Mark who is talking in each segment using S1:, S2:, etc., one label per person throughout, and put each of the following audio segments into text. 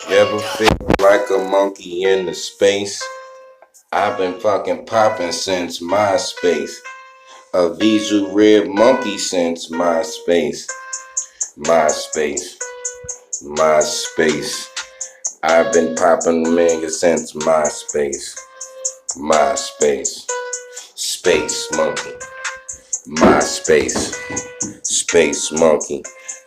S1: You ever feel like a monkey in the space? I've been fucking popping since MySpace. A visual red monkey since MySpace. MySpace. MySpace. I've been popping niggas since MySpace. MySpace. Space monkey. MySpace. Space monkey.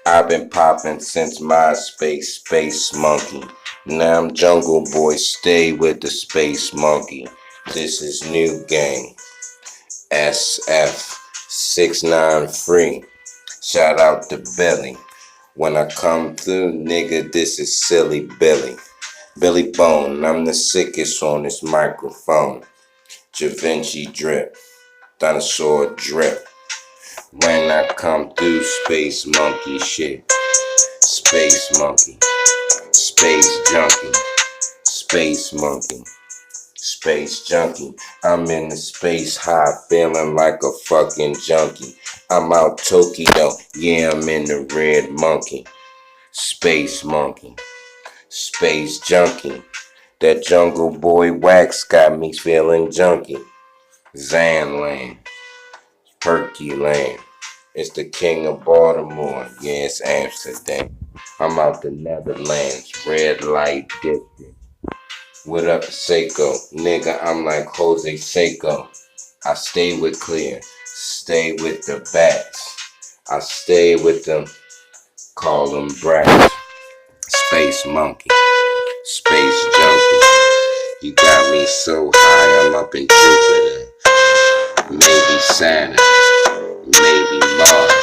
S1: I've been popping since MySpace. Space monkey. Now I'm Jungle Boy, stay with the Space Monkey. This is new gang. SF 69 free. Shout out to Billy. When I come through, nigga, this is Silly Billy. Billy Bone, I'm the sickest on this microphone. Javinci drip. Dinosaur drip. When I come through, Space Monkey shit. Space Monkey. Space Junkie. Space Monkey. Space Junkie. I'm in the space high, feeling like a fucking junkie. I'm out Tokyo, yeah, I'm in the red monkey. Space Monkey. Space Junkie. That Jungle Boy wax got me feeling junky. Zanland. Perky Land. It's the king of Baltimore. Yeah, it's Amsterdam. I'm out the Netherlands. Red light district. What up, Seiko? Nigga, I'm like Jose Seiko. I stay with Clear. Stay with the bats. I stay with them. Call them brats. Space Monkey. Space Junkie. You got me so high, I'm up in Jupiter. Maybe Saturn. Maybe Mars.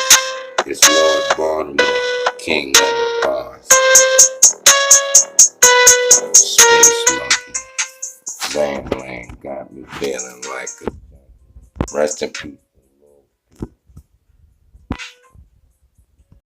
S1: It's Lord Baltimore, king of the bars. Space Monkey. Zanland got me feeling like a... Rest in peace.